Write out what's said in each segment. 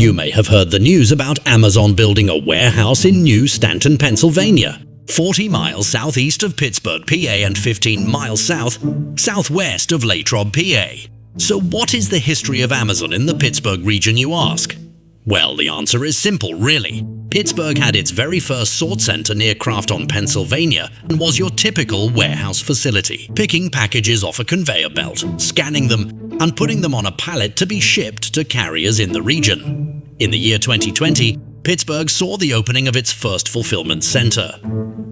You may have heard the news about Amazon building a warehouse in New Stanton, Pennsylvania, 40 miles southeast of Pittsburgh, PA, and 15 miles southwest of Latrobe, PA. So what is the history of Amazon in the Pittsburgh region, you ask? Well, the answer is simple, really. Pittsburgh had its very first sort center near Crafton, Pennsylvania, and was your typical warehouse facility, picking packages off a conveyor belt, scanning them, and putting them on a pallet to be shipped to carriers in the region. In the year 2020, Pittsburgh saw the opening of its first fulfillment center.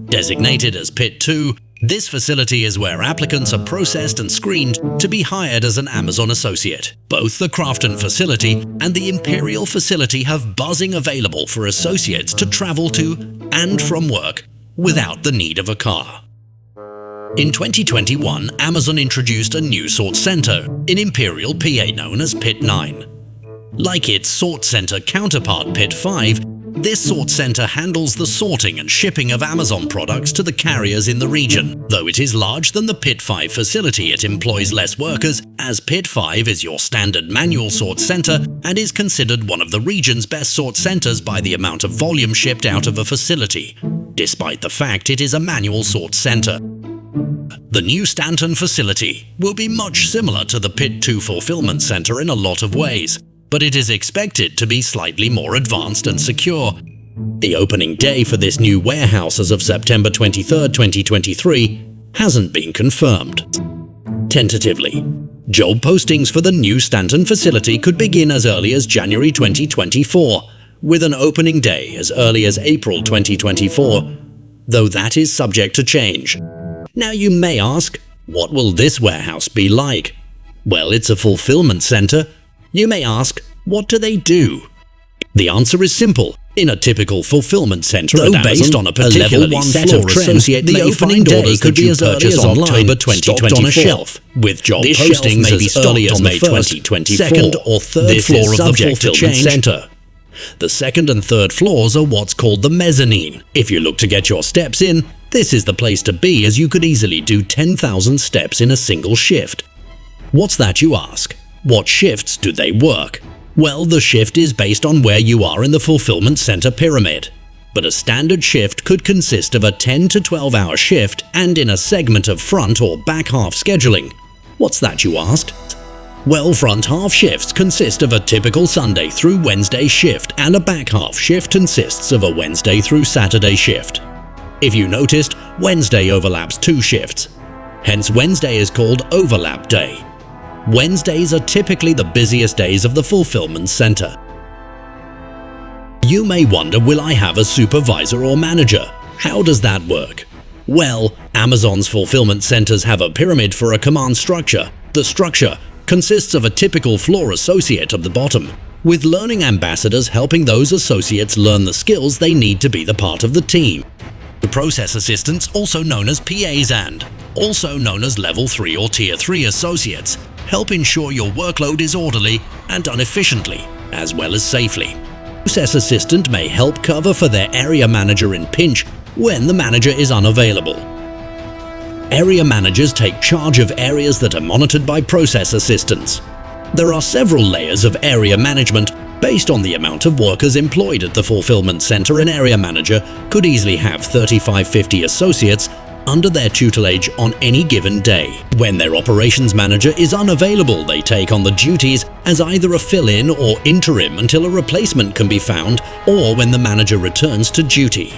Designated as Pit 2, this facility is where applicants are processed and screened to be hired as an Amazon associate. Both the Crafton facility and the Imperial facility have buzzing available for associates to travel to and from work without the need of a car. In 2021, Amazon introduced a new sort center in Imperial, PA, known as Pit 9. Like its sort center counterpart Pit 5, this sort center handles the sorting and shipping of Amazon products to the carriers in the region. Though it is larger than the Pit 5 facility, it employs less workers, as Pit 5 is your standard manual sort center and is considered one of the region's best sort centers by the amount of volume shipped out of a facility, despite the fact it is a manual sort center. The new Stanton facility will be much similar to the Pit 2 fulfillment center in a lot of ways, but it is expected to be slightly more advanced and secure. The opening day for this new warehouse as of September 23, 2023, hasn't been confirmed. Tentatively, job postings for the new Stanton facility could begin as early as January 2024, with an opening day as early as April 2024, though that is subject to change. Now you may ask, what will this warehouse be like? Well, it's a fulfillment center. You may ask, what do they do? The answer is simple. In a typical fulfillment center, though based on a particularly set of trends, the opening day could be as early as October 2024, on a shelf, with job postings as early as May 2024, second or third floor of the fulfillment center. The second and third floors are what's called the mezzanine. If you look to get your steps in, this is the place to be, as you could easily do 10,000 steps in a single shift. What's that, you ask? What shifts do they work? Well, the shift is based on where you are in the fulfillment center pyramid. But a standard shift could consist of a 10 to 12 hour shift and in a segment of front or back half scheduling. What's that, you asked? Well, front half shifts consist of a typical Sunday through Wednesday shift, and a back half shift consists of a Wednesday through Saturday shift. If you noticed, Wednesday overlaps 2 shifts. Hence, Wednesday is called overlap day. Wednesdays are typically the busiest days of the fulfillment center. You may wonder, will I have a supervisor or manager? How does that work? Well, Amazon's fulfillment centers have a pyramid for a command structure. The structure consists of a typical floor associate at the bottom, with learning ambassadors helping those associates learn the skills they need to be the part of the team. The process assistants, also known as PAs and also known as Level 3 or Tier 3 associates, help ensure your workload is orderly and done efficiently, as well as safely. Process assistant may help cover for their area manager in pinch when the manager is unavailable. Area managers take charge of areas that are monitored by process assistants. There are several layers of area management based on the amount of workers employed at the fulfillment center. An area manager could easily have 35-50 associates under their tutelage on any given day. When their operations manager is unavailable, they take on the duties as either a fill-in or interim until a replacement can be found, or when the manager returns to duty.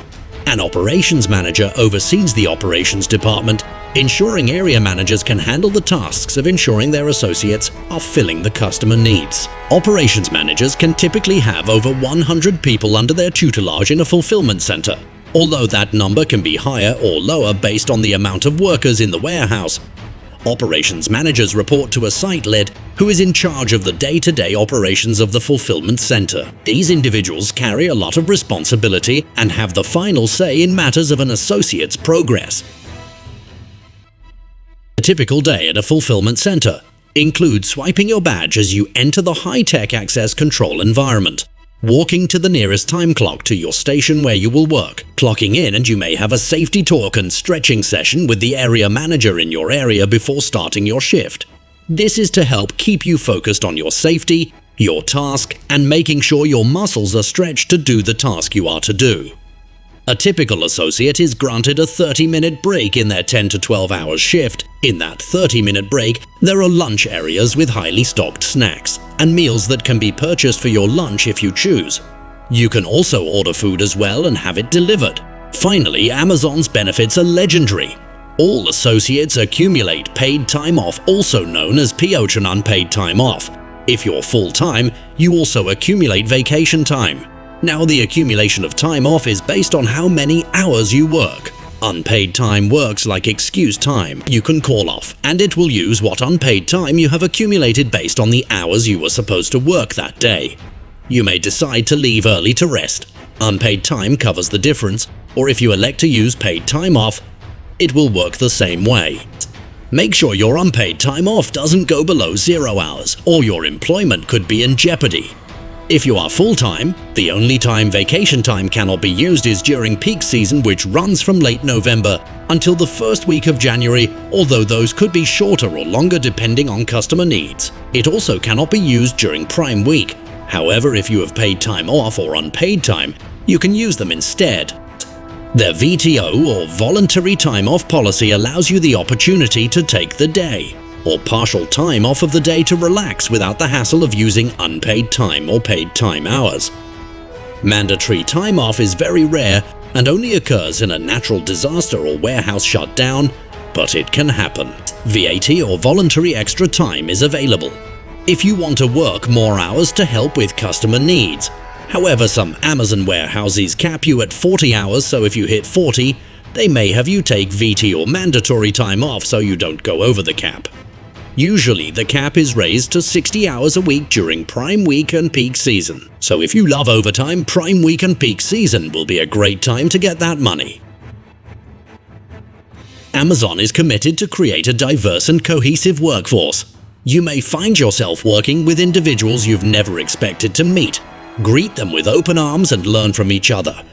An operations manager oversees the operations department, ensuring area managers can handle the tasks of ensuring their associates are filling the customer needs. Operations managers can typically have over 100 people under their tutelage in a fulfillment center, although that number can be higher or lower based on the amount of workers in the warehouse. Operations managers report to a site lead who is in charge of the day-to-day operations of the fulfillment center. These individuals carry a lot of responsibility and have the final say in matters of an associate's progress. A typical day at a fulfillment center includes swiping your badge as you enter the high-tech access control environment, walking to the nearest time clock to your station where you will work, clocking in, and you may have a safety talk and stretching session with the area manager in your area before starting your shift. This is to help keep you focused on your safety your task, and making sure your muscles are stretched to do the task you are to do. A typical associate is granted a 30-minute break in their 10 to 12 hours shift. In that 30-minute break, there are lunch areas with highly stocked snacks and meals that can be purchased for your lunch if you choose. You can also order food as well and have it delivered. Finally, Amazon's benefits are legendary. All associates accumulate paid time off, also known as POCH and unpaid time off. If you're full-time, you also accumulate vacation time. Now, the accumulation of time off is based on how many hours you work. Unpaid time works like excuse time you can call off, and it will use what unpaid time you have accumulated based on the hours you were supposed to work that day. You may decide to leave early to rest. Unpaid time covers the difference, or if you elect to use paid time off, it will work the same way. Make sure your unpaid time off doesn't go below 0 hours, or your employment could be in jeopardy. If you are full-time, the only time vacation time cannot be used is during peak season, which runs from late November until the first week of January, although those could be shorter or longer depending on customer needs. It also cannot be used during Prime Week. However, if you have paid time off or unpaid time, you can use them instead. Their VTO or voluntary time off policy allows you the opportunity to take the day or partial time off of the day to relax without the hassle of using unpaid time or paid time hours. Mandatory time off is very rare and only occurs in a natural disaster or warehouse shutdown, but it can happen. VAT or voluntary extra time is available if you want to work more hours to help with customer needs. However, some Amazon warehouses cap you at 40 hours, so if you hit 40, they may have you take VT or mandatory time off so you don't go over the cap. Usually, the cap is raised to 60 hours a week during Prime Week and peak season. So if you love overtime, Prime Week and peak season will be a great time to get that money. Amazon is committed to create a diverse and cohesive workforce. You may find yourself working with individuals you've never expected to meet. Greet them with open arms and learn from each other,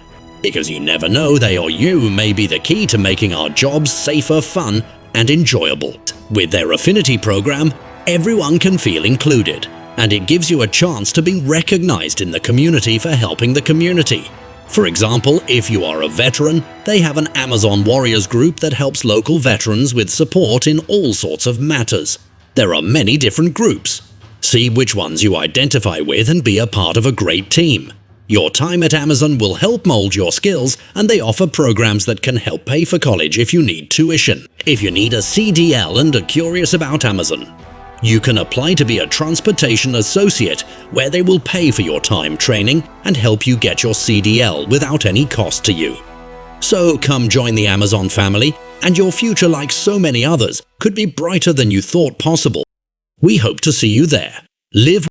because you never know, they or you may be the key to making our jobs safer, fun, and enjoyable. With their affinity program, everyone can feel included, and it gives you a chance to be recognized in the community for helping the community. For example, if you are a veteran, they have an Amazon Warriors group that helps local veterans with support in all sorts of matters. There are many different groups. See which ones you identify with and be a part of a great team. Your time at Amazon will help mold your skills, and they offer programs that can help pay for college if you need tuition. If you need a CDL and are curious about Amazon, you can apply to be a transportation associate, where they will pay for your time training and help you get your CDL without any cost to you. So come join the Amazon family, and your future, like so many others, could be brighter than you thought possible. We hope to see you there. Live